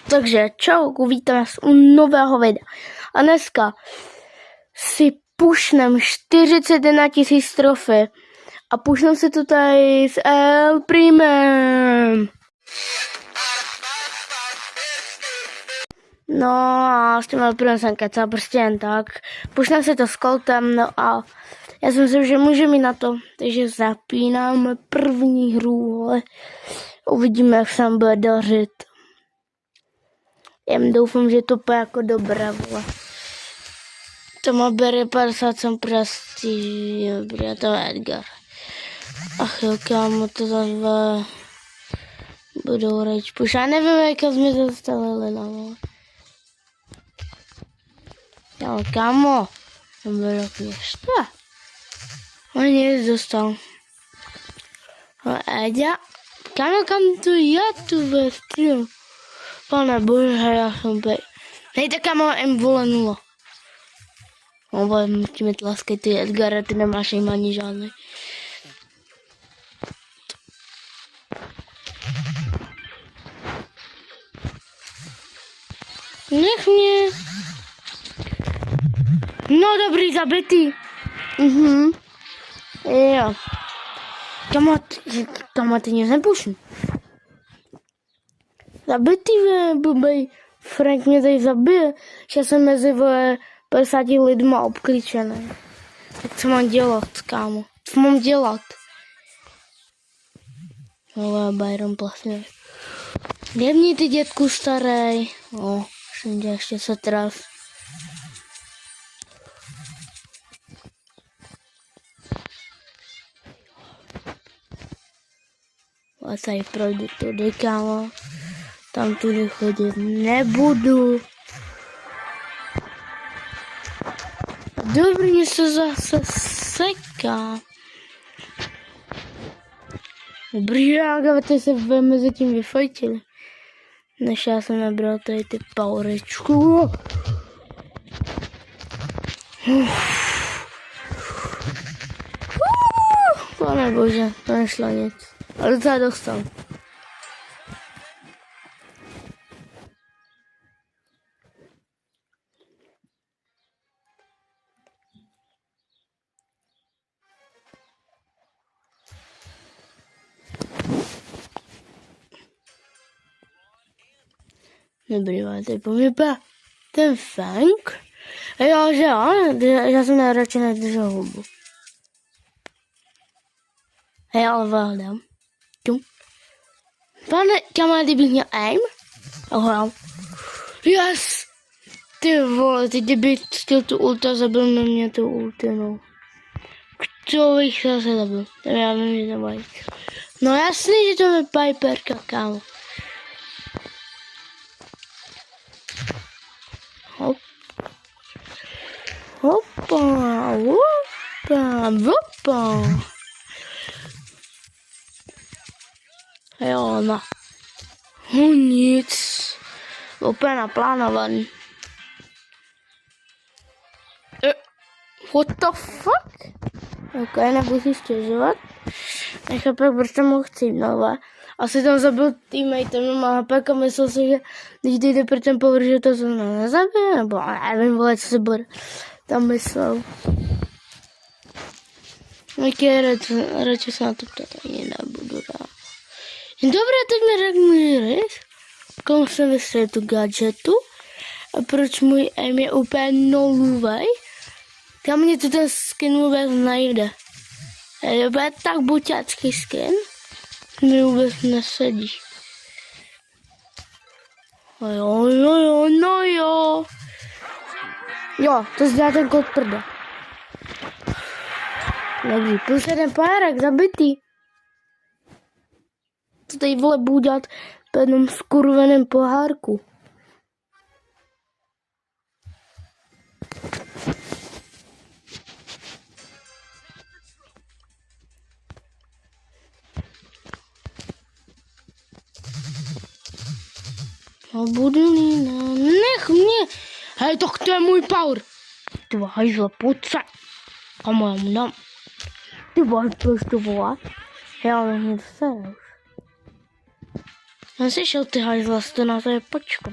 Takže čau, vítám vás u nového videa. A dneska si pušnem 41 000 trofy a pušnem si to tady s El Primem. No a s tím El Primem jsem kecal prostě jen tak. Pušnem si to s Coltem, no a já si myslím, že můžeme jít na to. Takže zapínáme první hru, ale uvidíme, jak se nám bude dařit. Já doufám, že to bude jako dobré, vole. To má bere 50 jsem prstí, dobrý, to je Edgar. Ach jo, kámo, to zase budou rage push. Já nevím, jaká jsme zastavili, no. Jo, kámo, jsem byl ještě. On nic dostal. No, Eďa, kámo, kam tu já tu ve streamu? Pane bože, já jsem bej. Nejde kámo, vole 0. No, budeme tím tlaskej, ty Edgara, ty nemáš jim ani žádný. Nech mě. No dobrý, zabitý. Jo. Kama ty nic nepuším. Zabitý, blbej. Frank mě tady zabije, že jsem mezi 50 lidma obklíčený. Tak co mám dělat, kámo? Co mám dělat? No, Byron vlastně. Kde mě ty dětku starej? O, všude ještě se tras. A tady projdu tudy, kámo. Tam tudy chodit nebudu. Dobrý, mě se zase seká. Dobrý, jak ty se mezi tím vyfajtili. Než já jsem nabral tady ty powerečku. Pane bože, to nešlo nic. Ale docela dostal. Dobrý, ale teď po mě ten Frank. Jo, že jo, já jsem nejradši nedržel hubu. Hej, ale vládám. Tu. Pane, kamarád, kdybych měl aim? Ahoj. Yes! Ty vole, ty kdybych chtěl tu ulta, zabil mě tu ulti, no. Co bych se zase zabil? Já vím, že to mají. No jasný, že to je Piperka, kámo. Hop. Hopa, hopa, hopa. Jo, no. Nic. Úplně naplánovaný. What the fuck? Ok, nebudu si stěžovat. Nechápu, proč tam mohl cípnout. Asi tam zabil teammate, no má HP a myslel si, že když jde pro ten power, že to zrovna nezabije, nebo nevím, vole, co si bude tam myslel. Radši se na to ptát ani nebudu dát. Dobré, teď mi řekni rys, komu jsem vysvětlil tu gadgetu a proč můj aim je úplně nuluvej. Kam mě to ten skin vůbec najde. Je úplně tak buťácký skin, mi vůbec nesedí. Jo, no jo. Jo, to zdělá ten kód prda. Dobrý, plus jeden párek, zabitý. Co tady vole budu dělat po jednom skurveném pohárku. No budu lína, nech mě. Hej, tak to je můj power. Ty hajzle, pojď se. Kamo, já mu dám. Ty vole, proč to volat? Já ale mě dostane už. Já jsi šel ty hajzla, jste na to je počko.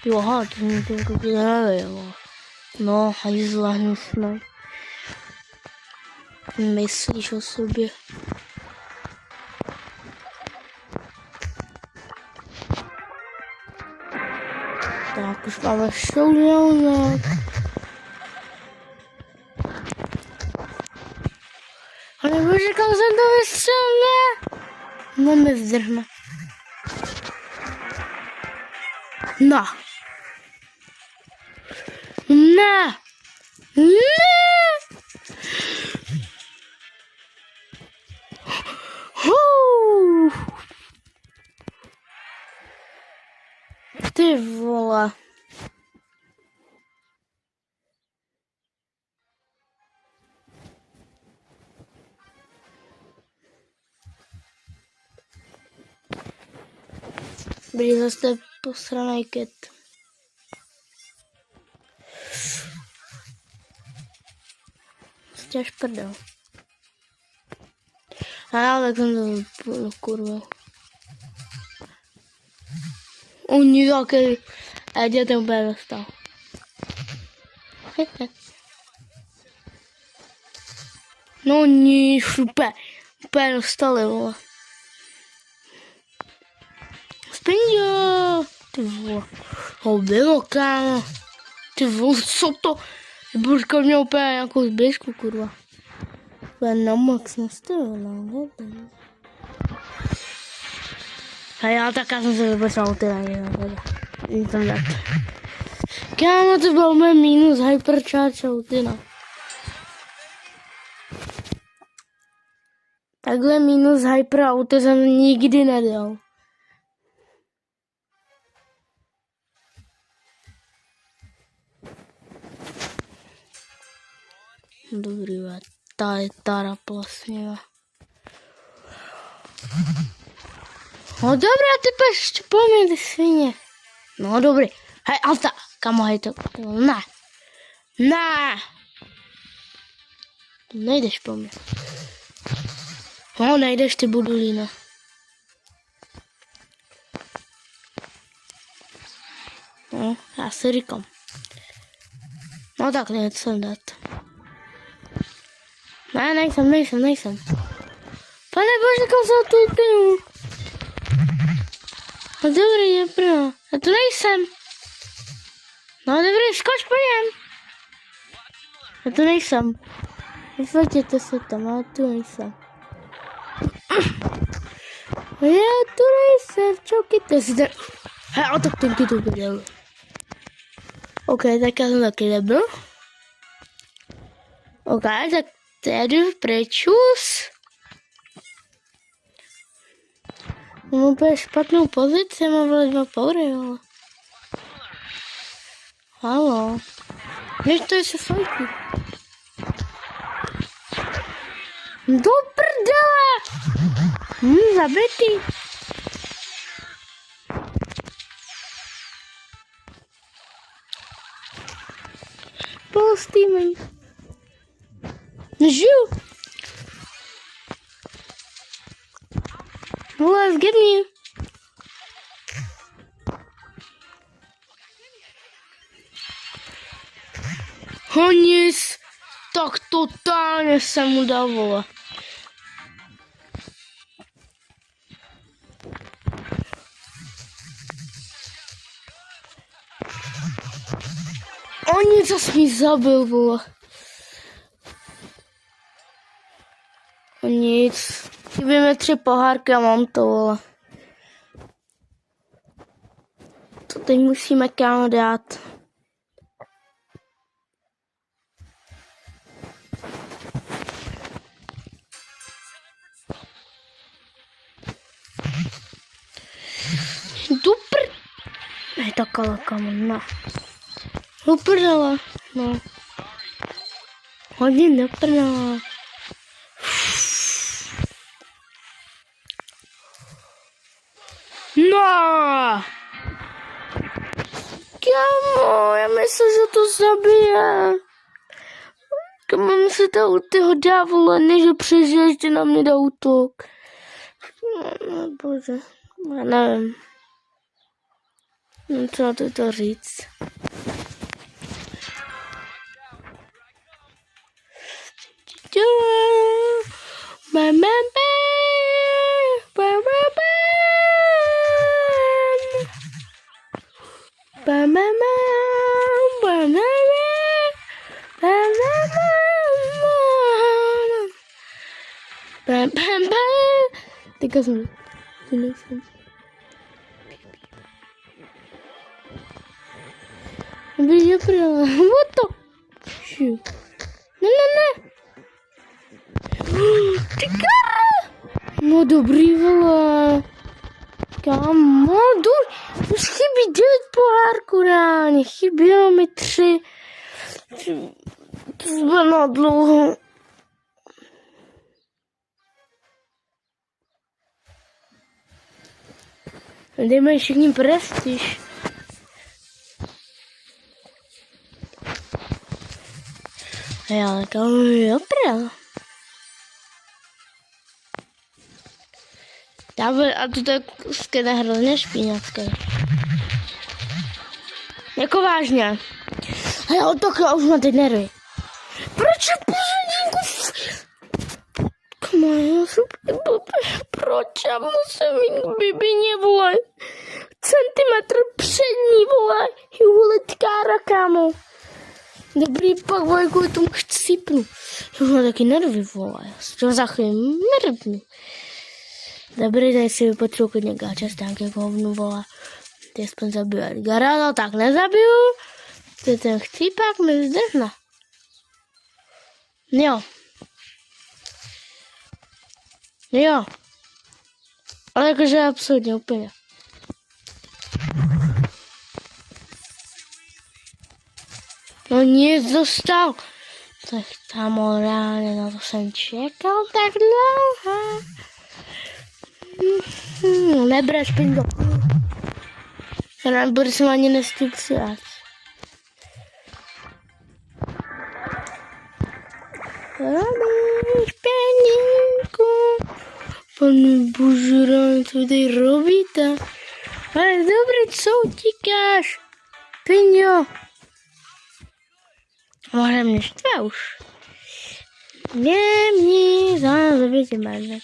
Jo, aha, to mě to jako nevím. No, hajzla hnusnej. Myslíš o sobě. Tak, už máme showdownek. Ale bože, kam jsem to vystřelil, ne? No mi vzdrhne. No. Ne. Ne. Ty vole. Byli zase posranej ket. Stěž prdel. Ale tak jsem to kurva. On nějaký dětem úplně dostal. No nic, úplně dostali, vole. Spindio! Ty vole. Ho bylo, kámo. Ty vole, co to? Božka měl úplně nějakou zběžku, kurva. Úplně na max nastavila, nevím. A já taká jsem se vypočal ty na ně, tam dát. Kámo, to byl můj minus hypercharge autina. Takhle minus hyper auto jsem nikdy nedal. Dobrý, tady Tara plasně. No dobré, ty peš, po mě, ty svině. No dobrý. Hej, auta, kamo, hej to. Ne. Ne. Nejdeš po mě. No, nejdeš, ty budulína. No, já si říkám. No tak něco dát. Ne, nejsem. Pane bože, kam se tu upinu? No dobrý, je pro. Já tu nejsem. No dobrý, skoč po něm. Já tu nejsem. Vyfotěte se tam, ale tu nejsem. Já tu nejsem, čoukejte si tam. Hej, a tak to viděl. OK, tak já jsem taky nebyl. OK, tak tady pryčus. Mám úplně špatnou pozici, mám vole 2 powery, ale. Halo. Než to je se fajku. Do prdele! Zabitý. Polstýmej. Žiju. Let's get me. Nic. Tak totálně jsem mu dal, vole. O nic, zas mi zabil, vole. O nic. Chybíme 3 pohárky a mám to, vole. To teď musíme kámo dát. Dupr. Ne, takhle, kámo, ne. Duprdala, no. Hodně duprdala. No! Kámo, já myslím, že to zabije. Kámo, mi se ta ulti hodá, vole, než ho přežije, ještě na mě dá útok. No, bože. Já nevím. No, co to říct? Teďka jsem what the? Ne. No dobrý, vole. Kámo, už chybí 9 pohárků reálně. Chybělo mi 3. To bylo dlouho. Dejme všichni prestiž. Ale kámo, dobrá. A to tak skvěle hrozně špínacké. Jako vážně. Ale tak já už mám teď nervy. Proč je pořadníku? Proč já musím mít bibině, vole? Centimetr přední, vole. Juletka, kámo. Dobrý, pak, vole, kvůli tomu chcípnu. Já už mám taky nervy, vole. Já se to za chvíli nervnu. Dobrý, tady si vypotřebuji klidně gáča stánky jako hovnu, vole. Ty aspoň zabiju Edgara, no tak nezabiju. To je ten chcípák mi zdrhne. Jo. Ale jakože absolutně úplně. No nic dostal. Tak tam reálně na to jsem čekal tak dlouho. Nebereš pingo. Já nebudu se ani nestýpsat. Robíš peníku. Pane bože, co vy tady robíte? Ale dobrý, co utíkáš? Pinjo. Možná mě štve už. Mě zavidíme hned.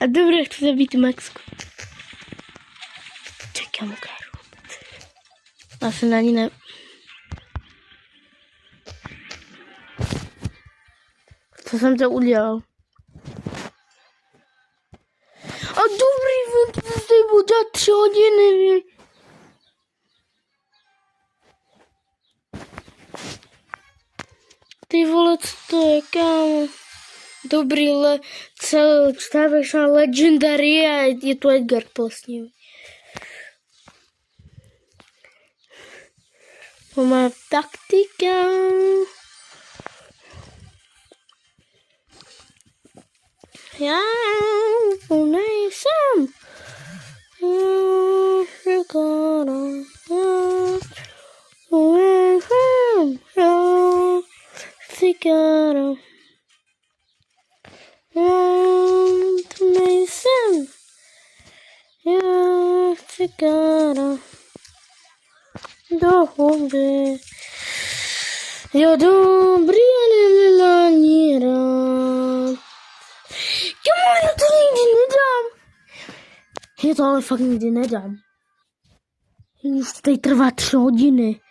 A dobré, chci zabít Maxku. Čekám, ukážu. Já se na ní ne... Co jsem to udělal? A dobrý, to zde bude 3 hodiny. Ty vole, co to je, kámo? Dobrý, čtáváš na Legendary a je to Edgar vlastně. To má taktika. Já nejsem. Cigaro. Tu nejsem. Já cigaro. Do huby. Jo, dobrý, ale nemá ani rád. Já to nikdy nedám. Já to ale fakt nikdy nedám. Už tady trvá 3 hodiny.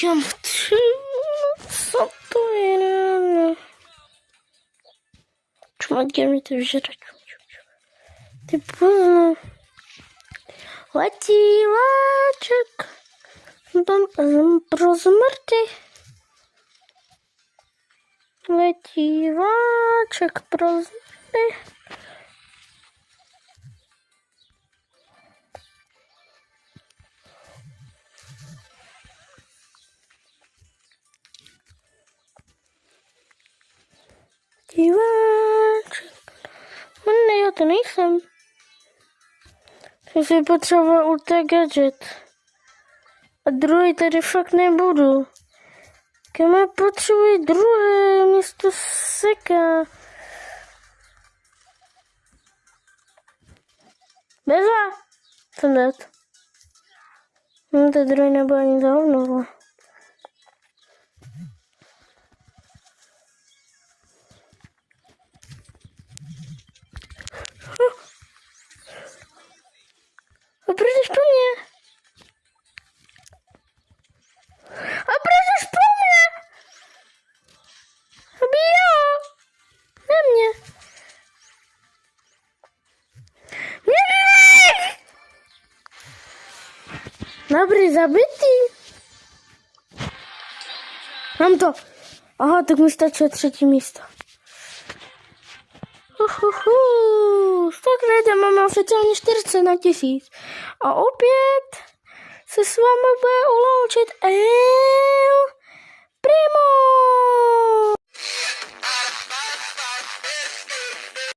Kam chci? Co to je? Čumatě mi to vyžrat. Ty pozor. Letí vláček. Pro zmrty. Letí vláček pro zmrty. Diváček. Ne, já to nejsem. Jsem si potřeboval ultra gadget. A druhý tady fakt nebudu. Kama potřebuji druhé místo seka. Beza! Jsem dát. No to druhý nebude ani za hovno. A proč po mně? A proč po mně? Aby jo. Na mě. Mě. Dobrý, zabitý. Mám to. Aha, tak mi stačí 3. místo. Tak lidé, máme oficiálně 41 000. A opět se s vámi bude uloučit El Primo.